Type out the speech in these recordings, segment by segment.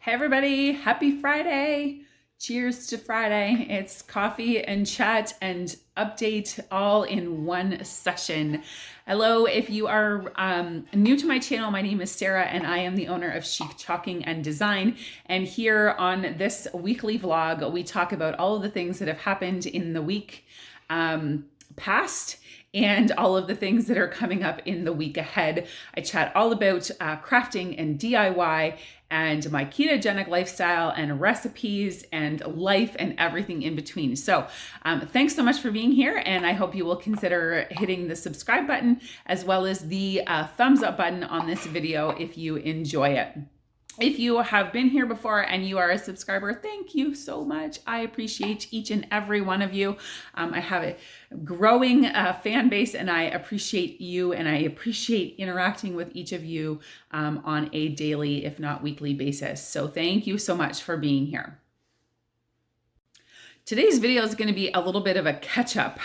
Hey everybody, happy Friday. Cheers to Friday. It's coffee and chat and update all in one session. Hello, if you are new to my channel, my name is Sarah and I am the owner of Chic Chalking and Design. And here on this weekly vlog, we talk about all of the things that have happened in the week past and all of the things that are coming up in the week ahead. I chat all about crafting and DIY and my ketogenic lifestyle and recipes and life and everything in between. So thanks so much for being here, and I hope you will consider hitting the subscribe button as well as the thumbs up button on this video if you enjoy it. If you have been here before and you are a subscriber, thank you so much. I appreciate each and every one of you. I have a growing fan base and I appreciate you, and I appreciate interacting with each of you on a daily, if not weekly basis. So thank you so much for being here. Today's video is going to be a little bit of a catch up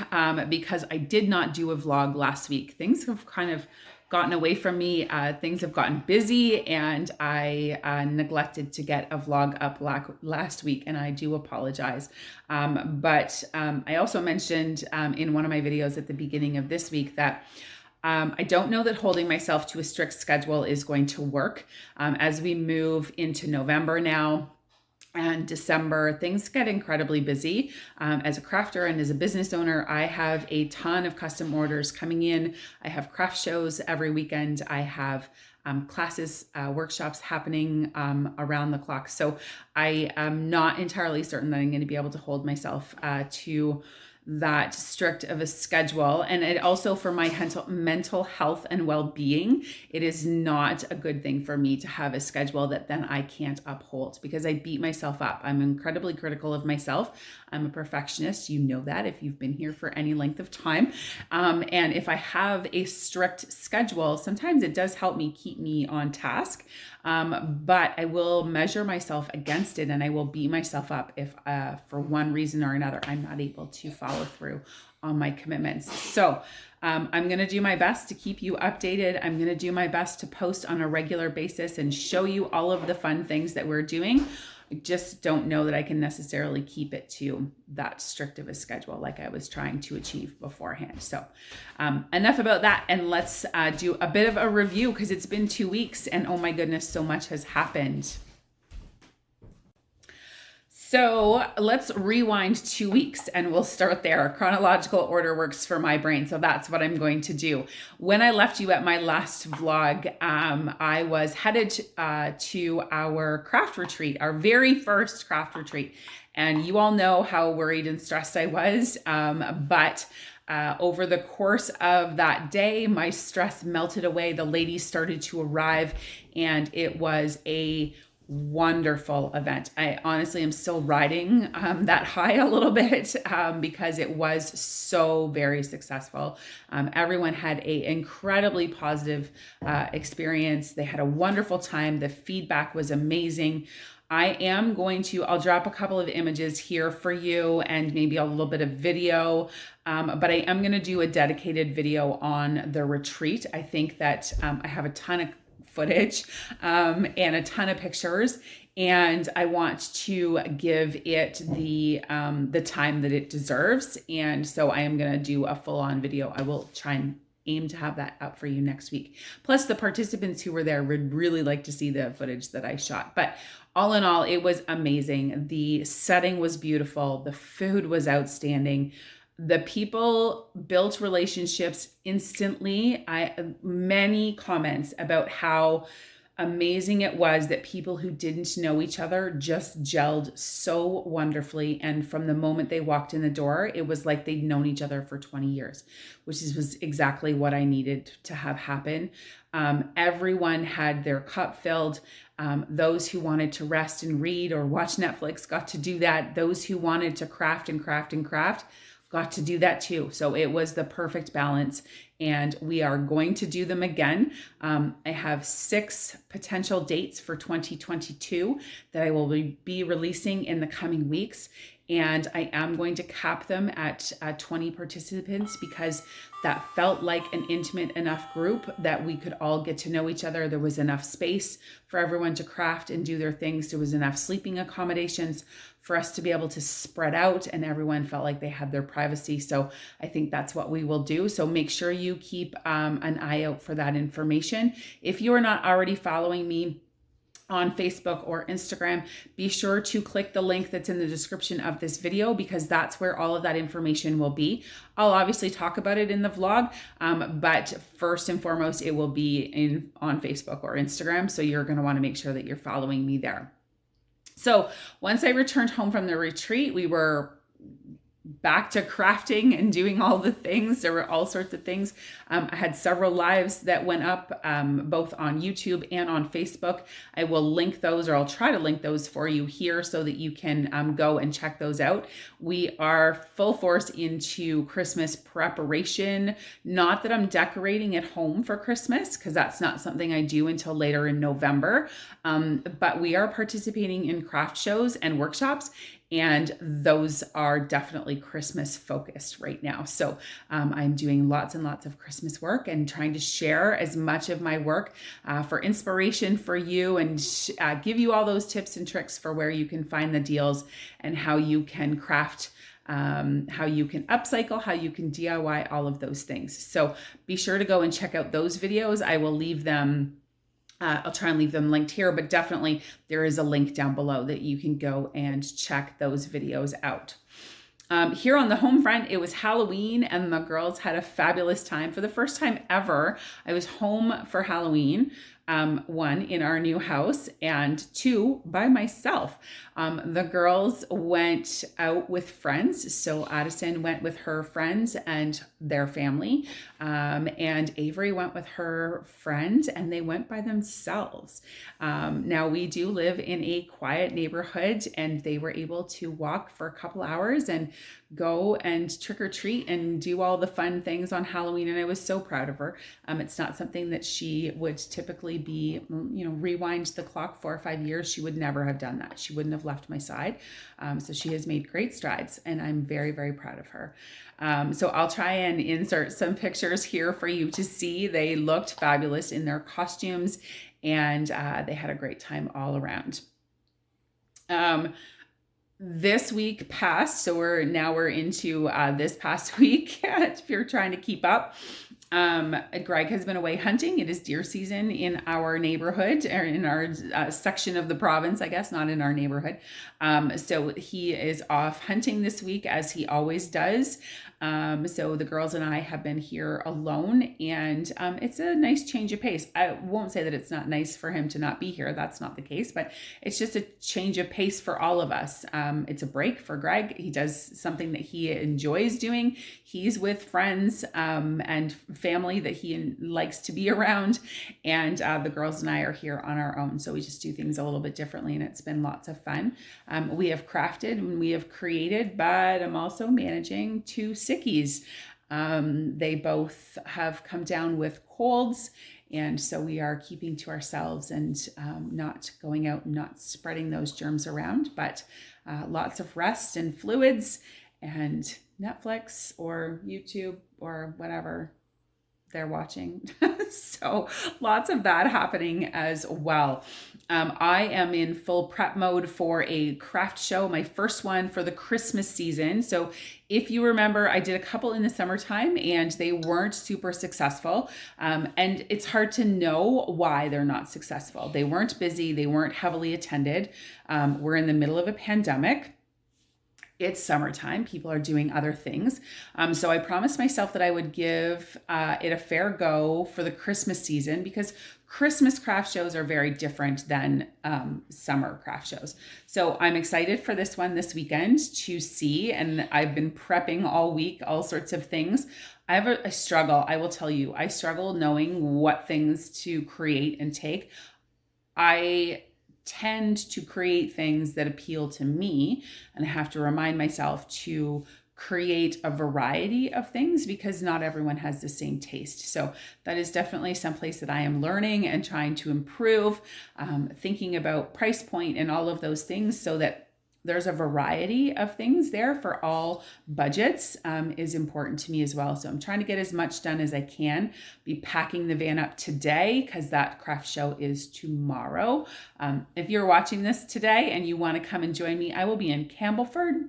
because I did not do a vlog last week. Things have kind of gotten away from me. Things have gotten busy and I neglected to get a vlog up last week, and I do apologize. But I also mentioned in one of my videos at the beginning of this week that I don't know that holding myself to a strict schedule is going to work. As we move into November now, and December, things get incredibly busy. As a crafter and as a business owner, I have a ton of custom orders coming in. I have craft shows every weekend. I have classes, workshops happening around the clock. So I am not entirely certain that I'm going to be able to hold myself to that strict of a schedule. And it also, for my mental health and well-being, it is not a good thing for me to have a schedule that then I can't uphold, because I beat myself up. I'm incredibly critical of myself. I'm a perfectionist. You know that if you've been here for any length of time. And if I have a strict schedule, sometimes it does help me keep me on task. But I will measure myself against it, and I will beat myself up if for one reason or another I'm not able to follow through on my commitments. So I'm going to do my best to keep you updated. I'm going to do my best to post on a regular basis and show you all of the fun things that we're doing. I just don't know that I can necessarily keep it to that strict of a schedule like I was trying to achieve beforehand. So enough about that, and let's do a bit of a review, because it's been 2 weeks and oh my goodness, so much has happened. So let's rewind 2 weeks and we'll start there. Chronological order works for my brain, so that's what I'm going to do. When I left you at my last vlog, I was headed to our craft retreat, our very first craft retreat. And you all know how worried and stressed I was, but over the course of that day, my stress melted away. The ladies started to arrive and it was a wonderful event. I honestly am still riding that high a little bit because it was so very successful. Everyone had an incredibly positive experience. They had a wonderful time. The feedback was amazing. I'll drop a couple of images here for you and maybe a little bit of video, but I am going to do a dedicated video on the retreat. I think that I have a ton of footage and a ton of pictures, and I want to give it the time that it deserves. And so I am going to do a full-on video. I will try and aim to have that up for you next week. Plus, the participants who were there would really like to see the footage that I shot. But all in all, it was amazing. The setting was beautiful. The food was outstanding. The people built relationships instantly. Many comments about how amazing it was that people who didn't know each other just gelled so wonderfully. And from the moment they walked in the door, it was like they'd known each other for 20 years, which was exactly what I needed to have happen. Everyone had their cup filled. Those who wanted to rest and read or watch Netflix got to do that. Those who wanted to craft and craft and craft got to do that too. So it was the perfect balance. and we are going to do them again. I have 6 potential dates for 2022 that I will be releasing in the coming weeks. And I am going to cap them at 20 participants because that felt like an intimate enough group that we could all get to know each other. There was enough space for everyone to craft and do their things. There was enough sleeping accommodations for us to be able to spread out, and everyone felt like they had their privacy. So I think that's what we will do. So make sure you keep an eye out for that information. If you are not already following me on Facebook or Instagram, be sure to click the link that's in the description of this video because that's where all of that information will be. I'll obviously talk about it in the vlog, but first and foremost, it will be on Facebook or Instagram. So you're going to want to make sure that you're following me there. So once I returned home from the retreat, we were back to crafting and doing all the things. There were all sorts of things. I had several lives that went up both on YouTube and on Facebook. I will link those, or I'll try to link those for you here so that you can go and check those out. We are full force into Christmas preparation. Not that I'm decorating at home for Christmas, because that's not something I do until later in November. But we are participating in craft shows and workshops, and those are definitely Christmas focused right now. So I'm doing lots and lots of Christmas work and trying to share as much of my work for inspiration for you, and give you all those tips and tricks for where you can find the deals and how you can craft, how you can upcycle, how you can DIY, all of those things. So be sure to go and check out those videos. I will leave them I'll try and leave them linked here, but definitely there is a link down below that you can go and check those videos out. Here on the home front, it was Halloween and the girls had a fabulous time. For the first time ever, I was home for Halloween. 1, in our new house, and 2, by myself. The girls went out with friends. So Addison went with her friends and their family, and Avery went with her friend, and they went by themselves. Now we do live in a quiet neighborhood, and they were able to walk for a couple hours and go and trick or treat and do all the fun things on Halloween. And I was so proud of her. It's not something that she would typically be, rewind the clock 4 or 5 years. She would never have done that. She wouldn't have left my side. So she has made great strides, and I'm very, very proud of her. So I'll try and insert some pictures here for you to see. They looked fabulous in their costumes, and they had a great time all around. This week passed, so we're into this past week. If you're trying to keep up, Greg has been away hunting. It is deer season in our neighborhood, or in our section of the province, I guess, not in our neighborhood. So he is off hunting this week, as he always does. So the girls and I have been here alone, and it's a nice change of pace. I won't say that it's not nice for him to not be here. That's not the case, but it's just a change of pace for all of us. It's a break for Greg. He does something that he enjoys doing. He's with friends and family that he likes to be around, and the girls and I are here on our own. So we just do things a little bit differently, and it's been lots of fun. We have crafted and we have created, but I'm also managing 2 sickies. They both have come down with colds, and so we are keeping to ourselves and not going out and not spreading those germs around, but lots of rest and fluids and Netflix or YouTube or whatever they're watching. So lots of that happening as well. I am in full prep mode for a craft show, my first one for the Christmas season. So if you remember, I did a couple in the summertime and they weren't super successful. And it's hard to know why they're not successful. They weren't busy. They weren't heavily attended. We're in the middle of a pandemic. It's summertime. People are doing other things. So I promised myself that I would give it a fair go for the Christmas season, because Christmas craft shows are very different than summer craft shows. So I'm excited for this one this weekend to see, and I've been prepping all week, all sorts of things. I have a struggle. I will tell you, I struggle knowing what things to create and take. I tend to create things that appeal to me, and I have to remind myself to create a variety of things because not everyone has the same taste. So that is definitely someplace that I am learning and trying to improve, thinking about price point and all of those things so that there's a variety of things there for all budgets, is important to me as well. So I'm trying to get as much done as I can. Be packing the van up today because that craft show is tomorrow. If you're watching this today and you want to come and join me, I will be in Campbellford.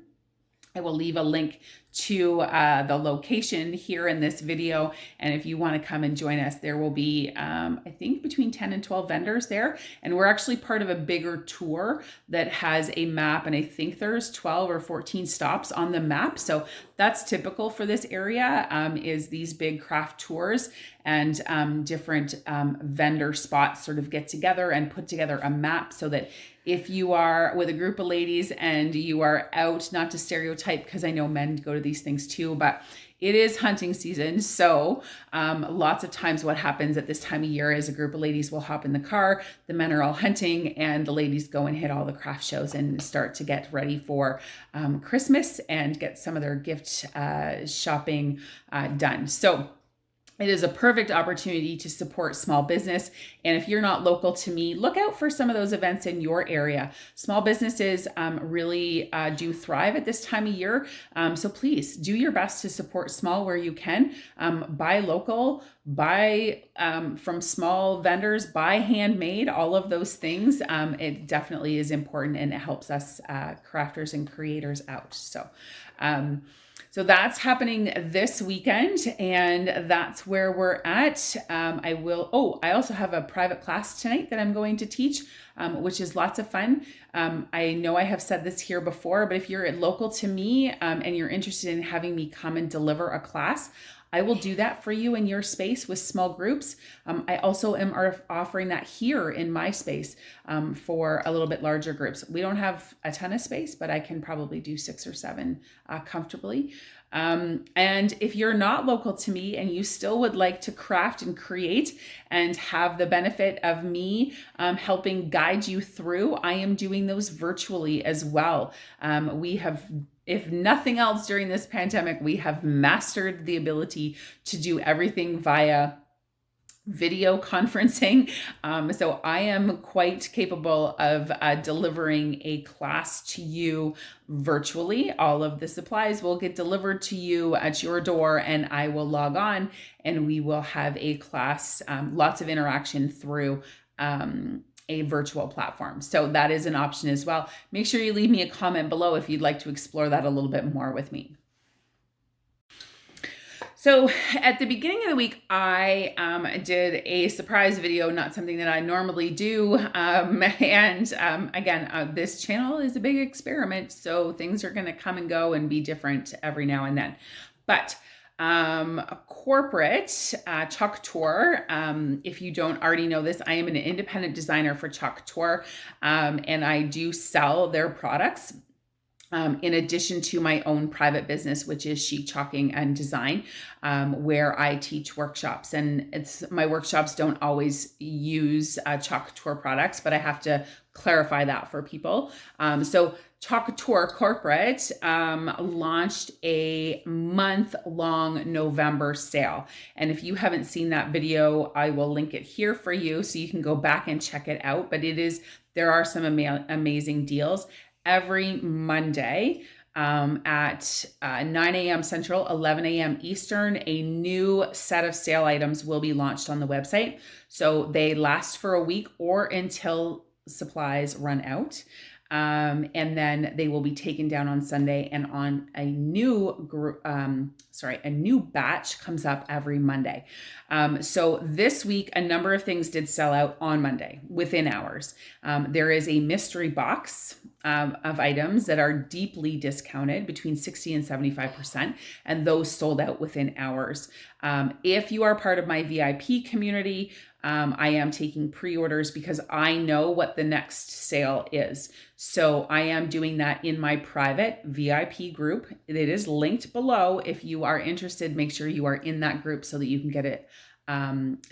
I will leave a link to the location here in this video. And if you want to come and join us, there will be, I think, between 10 and 12 vendors there. And we're actually part of a bigger tour that has a map. And I think there's 12 or 14 stops on the map. So that's typical for this area, is these big craft tours and different vendor spots sort of get together and put together a map so that if you are with a group of ladies and you are out, not to stereotype, because I know men go to these things too, but it is hunting season. So lots of times what happens at this time of year is a group of ladies will hop in the car, the men are all hunting, and the ladies go and hit all the craft shows and start to get ready for Christmas and get some of their gift shopping done. So it is a perfect opportunity to support small business. And if you're not local to me, look out for some of those events in your area. Small businesses really do thrive at this time of year. So please do your best to support small where you can. Buy local, buy from small vendors, buy handmade, all of those things. It definitely is important and it helps us crafters and creators out. So that's happening this weekend, and that's where we're at. I also have a private class tonight that I'm going to teach, which is lots of fun. I know I have said this here before, but if you're local to me and you're interested in having me come and deliver a class, I will do that for you in your space with small groups. I also am offering that here in my space for a little bit larger groups. We don't have a ton of space, but I can probably do 6 or 7 comfortably. And if you're not local to me and you still would like to craft and create and have the benefit of me helping guide you through, I am doing those virtually as well. We have, if nothing else during this pandemic, we have mastered the ability to do everything via video conferencing. So I am quite capable of delivering a class to you virtually. All of the supplies will get delivered to you at your door and I will log on and we will have a class, lots of interaction through a virtual platform. So that is an option as well. Make sure you leave me a comment below if you'd like to explore that a little bit more with me. So at the beginning of the week, I did a surprise video, not something that I normally do. Again, this channel is a big experiment, so things are going to come and go and be different every now and then. But a corporate Chalk Tour, if you don't already know this, I am an independent designer for Chalk Tour, and I do sell their products. In addition to my own private business, which is Chic Chalking and Design, where I teach workshops. And my workshops don't always use Chalk Tour products, but I have to clarify that for people. So Chalk Tour Corporate launched a month-long November sale. And if you haven't seen that video, I will link it here for you so you can go back and check it out. But there are some amazing deals. Every Monday at 9 a.m. Central, 11 a.m. Eastern, a new set of sale items will be launched on the website. So they last for a week or until supplies run out. And then they will be taken down on Sunday, and on a new batch comes up every Monday. So this week, a number of things did sell out on Monday within hours. There is a mystery box of items that are deeply discounted between 60 and 75%, and those sold out within hours. If you are part of my VIP community, I am taking pre-orders because I know what the next sale is. So I am doing that in my private VIP group. It is linked below. If you are interested, make sure you are in that group so that you can get it,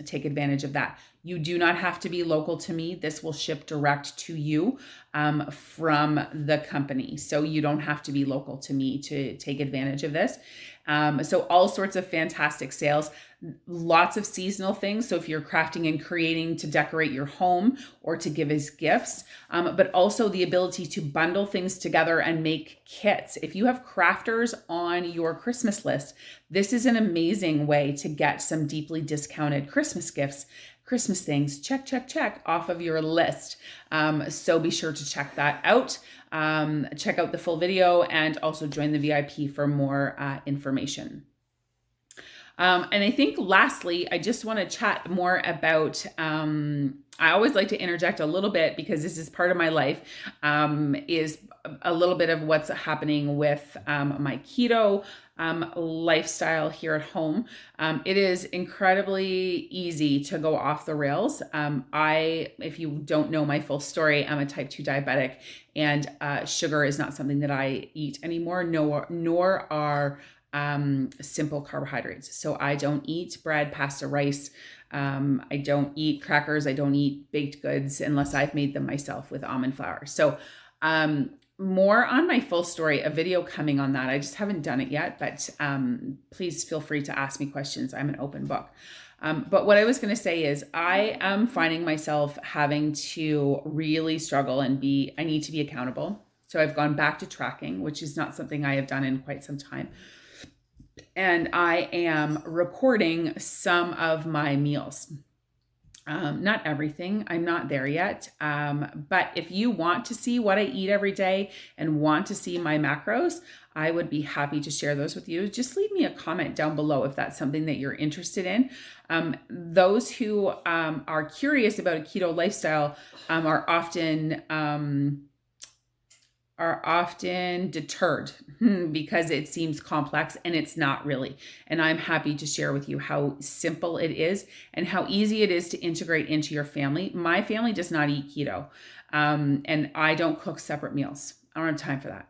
take advantage of that. You do not have to be local to me. This will ship direct to you from the company. So you don't have to be local to me to take advantage of this. So all sorts of fantastic sales, lots of seasonal things. So if you're crafting and creating to decorate your home or to give as gifts, but also the ability to bundle things together and make kits. If you have crafters on your Christmas list, this is an amazing way to get some deeply discounted Christmas gifts, Christmas things, check off of your list. So be sure to check that out. Check out the full video and also join the VIP for more information. And I think lastly, I just want to chat more about, I always like to interject a little bit because this is part of my life, is a little bit of what's happening with my keto lifestyle here at home. It is incredibly easy to go off the rails. If you don't know my full story, I'm a type 2 diabetic, and sugar is not something that I eat anymore, nor are simple carbohydrates. So I don't eat bread, pasta, rice. I don't eat crackers. I don't eat baked goods unless I've made them myself with almond flour. So more on my full story, a video coming on that. I just haven't done it yet, but please feel free to ask me questions. I'm an open book. But what I was going to say is I am finding myself having to really struggle and I need to be accountable. So I've gone back to tracking, which is not something I have done in quite some time. And I am recording some of my meals. Not everything, I'm not there yet. But if you want to see what I eat every day and want to see my macros, I would be happy to share those with you. Just leave me a comment down below if that's something that you're interested in. Those who are curious about a keto lifestyle are often deterred because it seems complex, and it's not really. And I'm happy to share with you how simple it is and how easy it is to integrate into your family. My family does not eat keto, and I don't cook separate meals. I don't have time for that.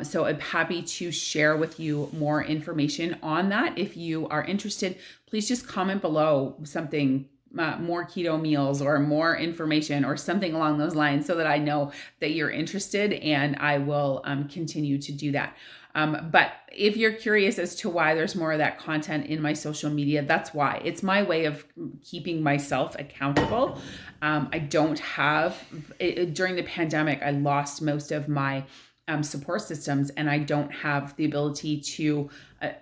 So I'm happy to share with you more information on that. If you are interested, please just comment below something, more keto meals or more information or something along those lines, so that I know that you're interested, and I will continue to do that. But if you're curious as to why there's more of that content in my social media, that's why. It's my way of keeping myself accountable. I don't have, during the pandemic, I lost most of my support systems, and I don't have the ability to,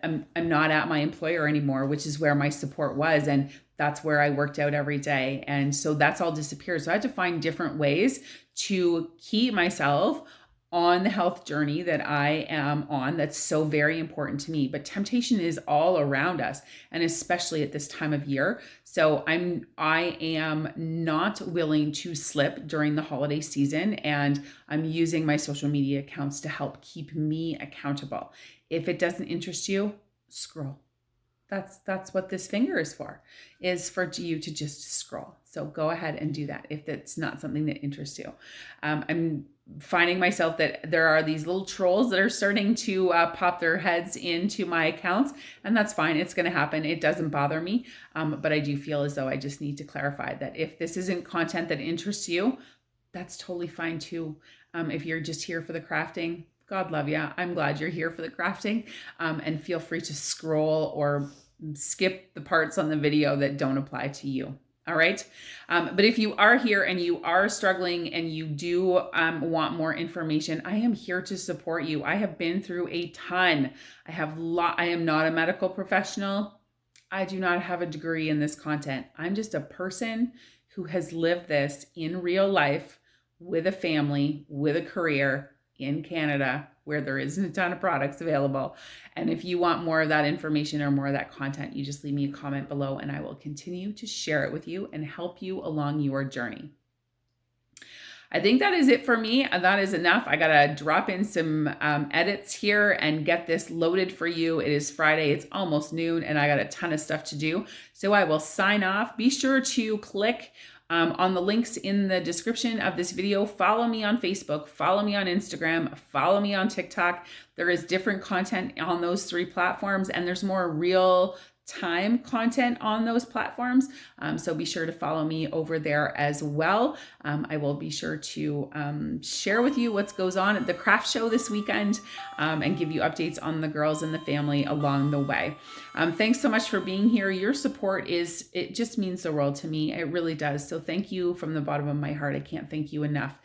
I'm not at my employer anymore, which is where my support was. And that's where I worked out every day. And so that's all disappeared. So I had to find different ways to keep myself on the health journey that I am on. That's so very important to me. But temptation is all around us, and especially at this time of year. So I am not willing to slip during the holiday season, and I'm using my social media accounts to help keep me accountable. If it doesn't interest you, scroll. That's what this finger is for you to just scroll. So go ahead and do that if that's not something that interests you. I'm finding myself that there are these little trolls that are starting to pop their heads into my accounts, and that's fine. It's going to happen. It doesn't bother me. But I do feel as though I just need to clarify that if this isn't content that interests you, that's totally fine too. If you're just here for the crafting, God love you. I'm glad you're here for the crafting, and feel free to scroll or skip the parts on the video that don't apply to you. All right. But if you are here and you are struggling and you do want more information, I am here to support you. I have been through a ton. I am not a medical professional. I do not have a degree in this content. I'm just a person who has lived this in real life with a family, with a career in Canada, where there isn't a ton of products available. And if you want more of that information or more of that content, you just leave me a comment below, and I will continue to share it with you and help you along your journey. I think that is it for me. That is enough. I got to drop in some edits here and get this loaded for you. It is Friday. It's almost noon, and I got a ton of stuff to do. So I will sign off. Be sure to click on the links in the description of this video. Follow me on Facebook, follow me on Instagram, follow me on TikTok. There is different content on those 3 platforms, and there's more real time content on those platforms. So be sure to follow me over there as well. I will be sure to share with you what goes on at the craft show this weekend, and give you updates on the girls and the family along the way. Thanks so much for being here. Your support it just means the world to me. It really does. So thank you from the bottom of my heart. I can't thank you enough.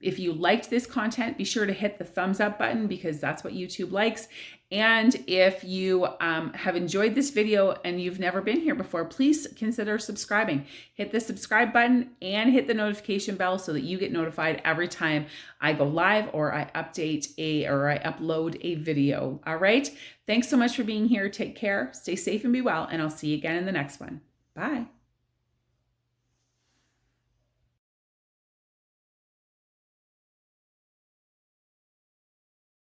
If you liked this content, be sure to hit the thumbs up button, because that's what YouTube likes. And if you have enjoyed this video and you've never been here before, please consider subscribing. Hit the subscribe button and hit the notification bell so that you get notified every time I go live or I upload a video. All right. Thanks so much for being here. Take care, stay safe and be well, and I'll see you again in the next one. Bye.